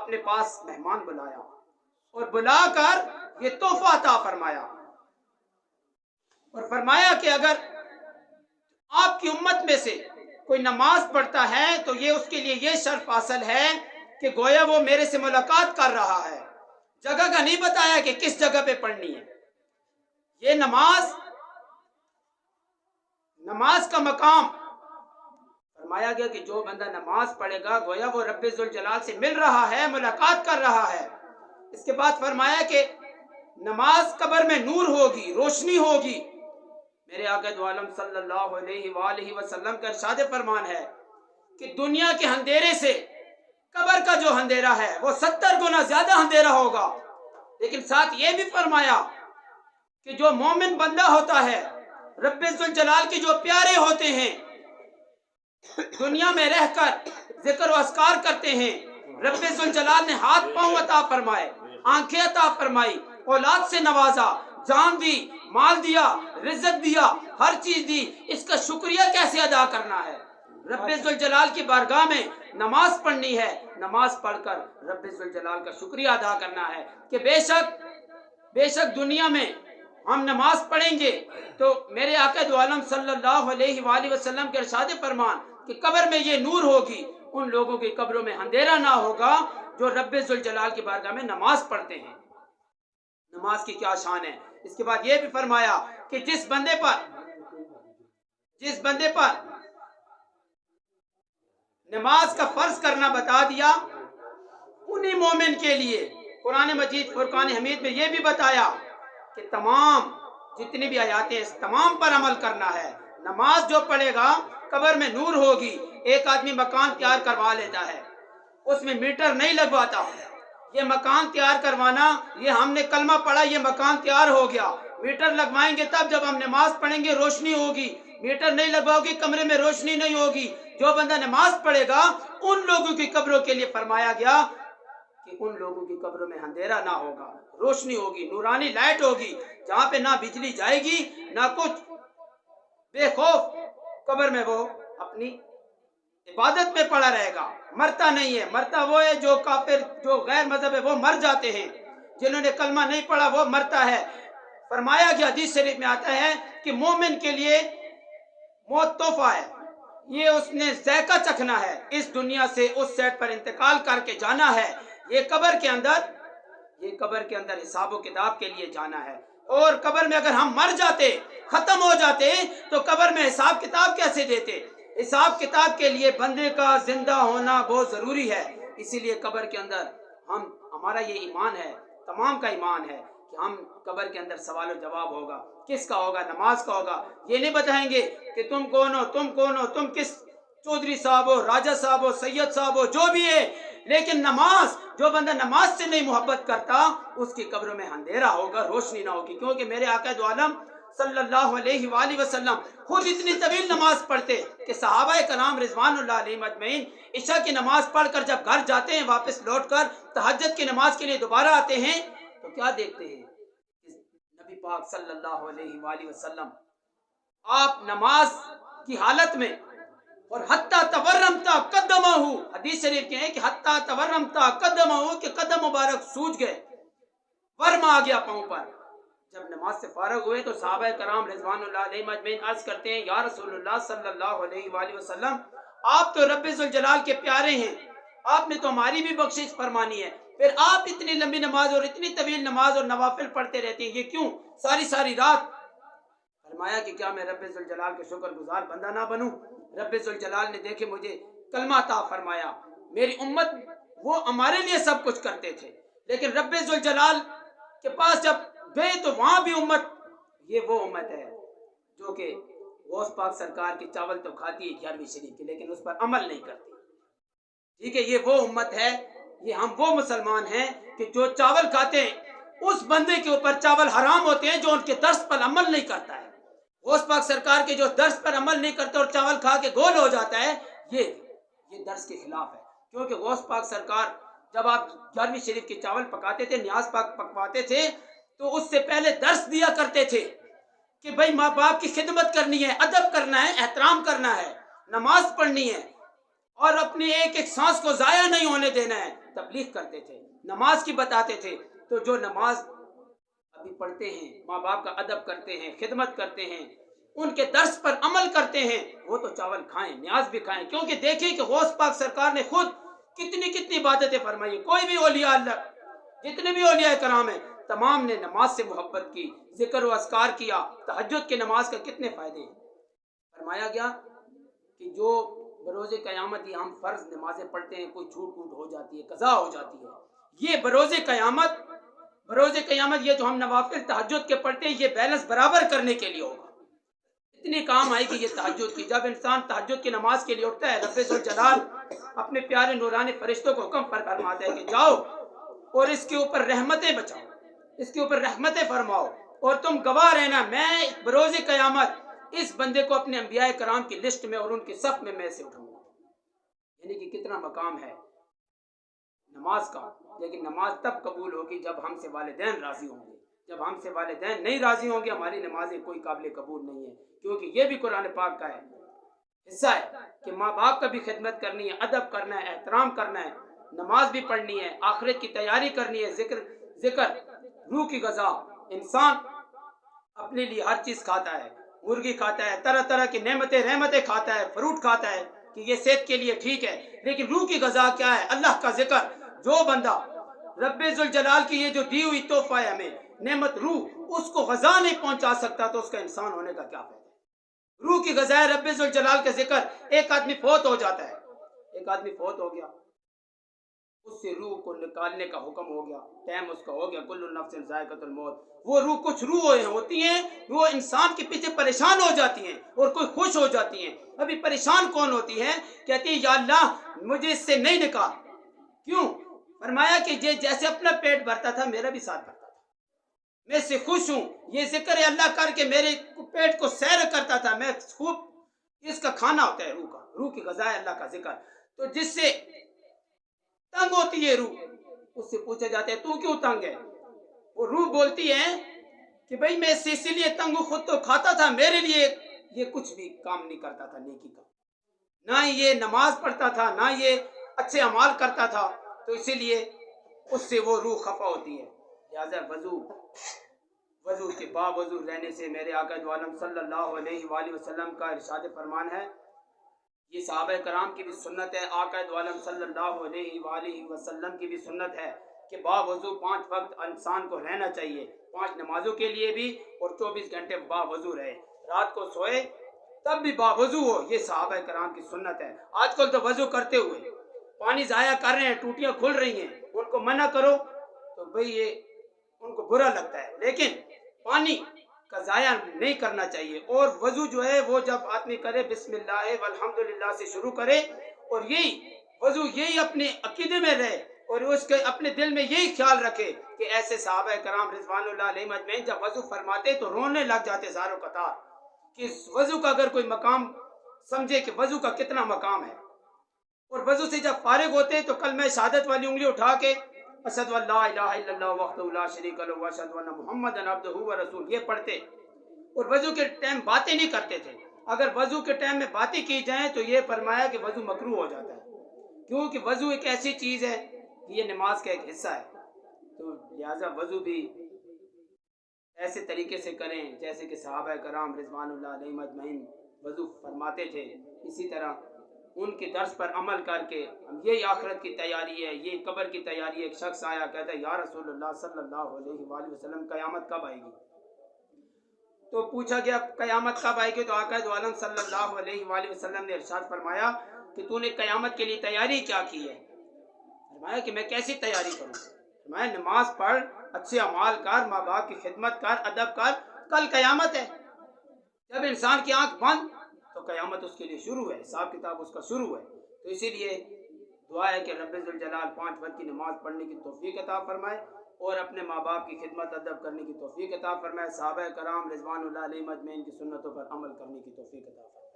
اپنے پاس مہمان بلایا اور بلا کر یہ تحفہ عطا فرمایا اور فرمایا کہ اگر آپ کی امت میں سے کوئی نماز پڑھتا ہے تو یہ اس کے لیے یہ شرف حاصل ہے کہ گویا وہ میرے سے ملاقات کر رہا ہے. جگہ کا نہیں بتایا کہ کس جگہ پہ پڑھنی ہے. یہ نماز کا مقام فرمایا گیا کہ جو بندہ نماز پڑھے گا گویا وہ رب ذوالجلال سے مل رہا ہے، ملاقات کر رہا ہے. اس کے بعد فرمایا کہ نماز قبر میں نور ہوگی، روشنی ہوگی. میرے آقا دو عالم صلی اللہ علیہ وآلہ وسلم کا ارشاد فرمان ہے کہ دنیا کے اندھیرے سے قبر کا جو اندھیرا ہے وہ 70 گنا زیادہ اندھیرا ہوگا. لیکن ساتھ یہ بھی فرمایا کہ جو مومن بندہ ہوتا ہے، رب ذوالجلال کے جو پیارے ہوتے ہیں، دنیا میں رہ کر ذکر و اذکار کرتے ہیں، رب ذوالجلال نے ہاتھ پاؤں عطا فرمائے، آنکھیں عطا فرمائی، اولاد سے نوازا، جان دی، مال دیا، رزق دیا، ہر چیز دی. اس کا شکریہ کیسے ادا کرنا ہے؟ رب ذوالجلال کی بارگاہ میں نماز پڑھنی ہے، نماز پڑھ کر رب ذوالجلال کا شکریہ ادا کرنا ہے کہ بے شک دنیا میں ہم نماز پڑھیں گے تو میرے آقا دو عالم صلی اللہ علیہ وآلہ وسلم کے ارشاد فرمان کہ قبر میں یہ نور ہوگی، ان لوگوں کی قبروں میں اندھیرا نہ ہوگا جو رب ذوالجلال کی بارگاہ میں نماز پڑھتے ہیں. نماز کی کیا شان ہے. اس کے بعد یہ بھی فرمایا کہ جس بندے پر نماز کا فرض کرنا بتا دیا، انہی مومن کے لیے قرآن مجید فرقان حمید میں یہ بھی بتایا کہ تمام جتنی بھی آیاتیں اس تمام پر عمل کرنا ہے. نماز جو پڑھے گا قبر میں نور ہوگی. ایک آدمی مکان تیار کروا لیتا ہے، اس میں میٹر نہیں لگواتا. یہ مکان تیار کروانا، یہ ہم نے کلمہ پڑھا، یہ مکان تیار ہو گیا. میٹر لگوائیں گے تب جب ہم نماز پڑھیں گے روشنی ہوگی. میٹر نہیں لگواؤ گی کمرے میں روشنی نہیں ہوگی. جو بندہ نماز پڑھے گا ان لوگوں کی قبروں کے لیے فرمایا گیا کہ ان لوگوں کی قبروں میں اندھیرا نہ ہوگا، روشنی ہوگی، نورانی لائٹ ہوگی، جہاں پہ نہ بجلی جائے گی نہ کچھ. بے خوف قبر میں وہ اپنی عبادت میں پڑا رہے گا، مرتا نہیں ہے. مرتا وہ ہے جو کافر، جو غیر مذہب ہے، وہ مر جاتے ہیں. جنہوں نے کلمہ نہیں پڑھا وہ مرتا ہے. فرمایا گیا حدیث شریف میں آتا ہے کہ مومن کے لیے موت تحفہ ہے. یہ اس نے ذائقہ چکھنا ہے، اس دنیا سے اس سیٹ پر انتقال کر کے جانا ہے. یہ قبر کے اندر حساب و کتاب کے لیے جانا ہے. اور قبر میں اگر ہم مر جاتے، ختم ہو جاتے تو قبر میں حساب کتاب کیسے دیتے؟ حساب کتاب کے لیے بندے کا زندہ ہونا بہت ضروری ہے. اسی لیے قبر کے اندر ہمارا یہ ایمان ہے، تمام کا ایمان ہے کہ ہم قبر کے اندر سوال و جواب ہوگا. کس کا ہوگا؟ نماز کا ہوگا. یہ نہیں بتائیں گے کہ تم کون ہو، تم کس چودھری صاحب ہو، راجہ صاحب ہو، سید صاحب ہو، جو بھی ہے. لیکن نماز، جو بندہ نماز سے نہیں محبت کرتا اس کی قبروں میں اندھیرا ہوگا، روشنی نہ ہوگی. کیونکہ میرے آقا دو عالم صلی اللہ علیہ وآلہ وسلم خود اتنی طویل نماز پڑھتے کہ صحابہ کرام رضوان اللہ علیہم اجمعین عشاء کی نماز پڑھ کر جب گھر جاتے ہیں، واپس لوٹ کر تہجد کی نماز کے لیے دوبارہ آتے ہیں تو کیا دیکھتے ہیں؟ نبی پاک صلی اللہ علیہ وآلہ وسلم آپ نماز کی حالت میں اور حتی تورمتا قدمہ، حدیث شریف کے ہیں کہ حتی تورمتا قدمہ، کہ قدم مبارک سوج گئے، ورم آ گیا پاؤں پر. جب نماز سے فارغ ہوئے تو صحابہ کرام رضوان اللہ علیہم اجمعین عرض کرتے ہیں یا رسول اللہ صلی اللہ علیہ وآلہ وسلم، آپ تو رب ذوالجلال کے پیارے ہیں، آپ نے تو ہماری بھی بخشش فرمانی ہے، پھر آپ اتنی لمبی نماز اور اتنی طویل نماز اور نوافل پڑھتے رہتے ہیں، یہ کیوں ساری رات؟ فرمایا کہ کیا میں رب ذوالجلال کے شکر گزار بندہ نہ بنوں؟ رب ذوالجلال نے دیکھے مجھے کلمہ عطا فرمایا، میری امت وہ ہمارے لیے سب کچھ کرتے تھے، لیکن رب ذوالجلال کے پاس جب گئے تو وہاں بھی امت، یہ وہ امت ہے جو کہ غوث پاک سرکار کی چاول تو کھاتی ہے 11ویں شریف کی، لیکن اس پر عمل نہیں کرتی. ٹھیک ہے، یہ وہ امت ہے، یہ ہم وہ مسلمان ہیں کہ جو چاول کھاتے ہیں اس بندے کے اوپر چاول حرام ہوتے ہیں جو ان کے درس پر عمل نہیں کرتا ہے. غوث پاک سرکار کے جو درس پر عمل نہیں کرتا اور چاول کھا کے گول ہو جاتا ہے، یہ درس کے خلاف ہے. کیونکہ غوث پاک سرکار جب آپ 11ویں شریف کے چاول پکاتے تھے، نیاز پاک پکواتے تھے، تو اس سے پہلے درس دیا کرتے تھے کہ بھائی ماں باپ کی خدمت کرنی ہے، ادب کرنا ہے، احترام کرنا ہے، نماز پڑھنی ہے اور اپنی ایک ایک سانس کو ضائع نہیں ہونے دینا ہے، تبلیغ کرتے تھے، نماز کی بتاتے تھے۔ تو جو نماز ابھی پڑھتے ہیں، ماں باپ کا ادب کرتے ہیں، خدمت کرتے ہیں، ان کے درس پر عمل کرتے ہیں، وہ تو چاول کھائیں، نیاز بھی کھائیں، کیونکہ دیکھیں کہ غوث پاک سرکار نے خود کتنی عبادتیں فرمائی ہیں۔ کوئی بھی اولیاء اللہ، جتنے بھی اولیاء کرام ہیں، تمام نے نماز سے محبت کی، ذکر و اذکار کیا۔ تہجد کے نماز کا کتنے فائدے ہیں؟ فرمایا گیا کہ جو بروز قیامت یہ ہم فرض نمازیں پڑھتے ہیں، کوئی چھوٹ ہو جاتی ہے، قضا ہو جاتی ہے، یہ بروز قیامت یہ جو ہم نوافل تہجد کے پڑھتے ہیں، یہ بیلنس برابر کرنے کے لیے ہوگا۔ اتنی کام آئے گی یہ تہجد کی۔ جب انسان تہجد کی نماز کے لیے اٹھتا ہے، رب ذوالجلال اپنے پیارے نورانی فرشتوں کو حکم فرماتا ہے کہ جاؤ اور اس کے اوپر رحمتیں بچاؤ، اس کے اوپر رحمتیں فرماؤ، اور تم گواہ رہنا میں بروز قیامت اس بندے کو اپنے انبیاء کرام کی لسٹ میں اور ان کی صف میں سے اٹھاؤں گا۔ یعنی کہ کتنا مقام ہے نماز کا۔ لیکن نماز تب قبول ہوگی جب ہم سے والدین راضی ہوں گے۔ جب ہم سے والدین نہیں راضی ہوں گے، ہماری نمازیں کوئی قابل قبول نہیں ہے، کیونکہ یہ بھی قرآن پاک کا ہے حصہ ہے کہ ماں باپ کا بھی خدمت کرنی ہے، ادب کرنا ہے، احترام کرنا ہے، نماز بھی پڑھنی ہے، آخرت کی تیاری کرنی ہے، ذکر روح کی غذا۔ انسان اپنے لیے ہر چیز کھاتا ہے، مرغی کھاتا ہے، طرح طرح کی رحمتیں کھاتا ہے، فروٹ کھاتا ہے کہ یہ صحت کے لیے ٹھیک ہے، لیکن روح کی غذا کیا ہے؟ اللہ کا ذکر۔ جو بندہ رب ذوالجلال کی یہ جو دی ہوئی تحفہ ہے ہمیں نعمت روح، اس کو غذا نہیں پہنچا سکتا تو اس کا انسان ہونے کا کیا فائدہ ہے؟ روح کی غذا ہے رب ذوالجلال کا ذکر۔ ایک آدمی فوت ہو جاتا ہے، ایک آدمی فوت ہو گیا، اس سے روح کو نکالنے کا حکم ہو گیا، ٹائم اس کا ہو گیا، کل نفس ذائقۃ الموت۔ وہ روح، کچھ روح ہوتی ہیں وہ انسان کے پیچھے پریشان ہو جاتی ہیں اور کوئی خوش ہو جاتی ہیں۔ ابھی پریشان کون ہوتی ہے؟ کہتی ہے یا اللہ مجھے اس سے نہیں نکال۔ کیوں؟ فرمایا کہ یہ جیسے اپنا پیٹ بھرتا تھا میرا بھی ساتھ بھرتا تھا، میں اس سے خوش ہوں، یہ ذکر اللہ کر کے میرے پیٹ کو سیر کرتا تھا، میں خوب، اس کا کھانا ہوتا ہے روح کا، روح کی غذا ہے اللہ کا ذکر۔ تو جس سے تنگ ہوتی ہے روح، اس سے پوچھا جاتا ہے تو کیوں تنگ ہے؟ وہ روح بولتی ہے کہ بھئی میں اسی لیے تنگ ہوں، خود تو کھاتا تھا، میرے لیے یہ کچھ بھی کام نہیں کرتا تھا نیکی کا، نہ یہ نماز پڑھتا تھا، نہ یہ اچھے اعمال کرتا تھا، تو اسی لیے اس سے وہ روح خفا ہوتی ہے۔ لہذا وضو کے باوضو رہنے سے میرے آقا دو عالم صلی اللہ علیہ وآلہ وسلم کا ارشاد فرمان ہے، یہ صحابہ کرام کی بھی سنت ہے، آقا دو عالم صلی اللہ علیہ وآلہ وسلم کی بھی سنت ہے کہ باوضو 5 وقت انسان کو رہنا چاہیے، 5 نمازوں کے لیے بھی، اور 24 گھنٹے باوضو رہے، رات کو سوئے تب بھی باوضو ہو، یہ صحابہ کرام کی سنت ہے۔ آج کل تو وضو کرتے ہوئے پانی ضائع کر رہے ہیں، ٹوٹیاں کھل رہی ہیں، ان کو منع کرو تو بھئی یہ ان کو برا لگتا ہے، لیکن پانی کا ضائع نہیں کرنا چاہیے۔ اور وضو جو ہے وہ جب آدمی کرے بسم اللہ والحمدللہ سے شروع کرے، اور یہی وضو یہی اپنے عقیدے میں رہے، اور اس کے اپنے دل میں یہی خیال رکھے کہ ایسے صحابہ کرام رضوان اللہ علیہم اجمعین جب وضو فرماتے تو رونے لگ جاتے زاروں قطار، کہ اس وضو کا اگر کوئی مقام سمجھے کہ وضو کا کتنا مقام ہے۔ اور وضو سے جب فارغ ہوتے تو کلمہ شہادت والی انگلی اٹھا کے اشہد ان لا الہ الا اللہ وحدہ لا شریک لہ واشہد ان محمدا عبدہ ورسولہ یہ پڑھتے، اور وضو کے ٹائم باتیں نہیں کرتے تھے۔ اگر وضو کے ٹائم میں باتیں کی جائیں تو یہ فرمایا کہ وضو مکروہ ہو جاتا ہے، کیونکہ وضو ایک ایسی چیز ہے کہ یہ نماز کا ایک حصہ ہے۔ تو لہٰذا وضو بھی ایسے طریقے سے کریں جیسے کہ صحابہ کرام رضوان اللہ علیہم اجمعین وضو فرماتے تھے، اسی طرح ان کے درس پر عمل کر کے یہی آخرت کی تیاری ہے، یہ قبر کی تیاری ہے۔ ایک شخص آیا کہتا ہے یا رسول اللہ صلی اللہ علیہ وآلہ وسلم قیامت کب آئے گی؟ تو پوچھا گیا قیامت کب آئے گی؟ تو آقا دو عالم صلی اللہ علیہ وآلہ وسلم نے ارشاد فرمایا کہ تو نے قیامت کے لیے تیاری کیا کی ہے؟ فرمایا کہ میں کیسی تیاری کروں؟ فرمایا نماز پڑھ، اچھے اعمال کر، ماں باپ کی خدمت کر، ادب کر، کل قیامت ہے۔ جب انسان کی آنکھ بند تو قیامت اس کے لیے شروع ہے، حساب کتاب اس کا شروع ہے۔ تو اسی لیے دعا ہے کہ رب ذوالجلال 5 وقت کی نماز پڑھنے کی توفیق عطا فرمائے، اور اپنے ماں باپ کی خدمت ادب کرنے کی توفیق عطا فرمائے، صحابہ کرام رضوان اللہ علیہم اجمعین کی سنتوں پر عمل کرنے کی توفیق عطا فرمائے۔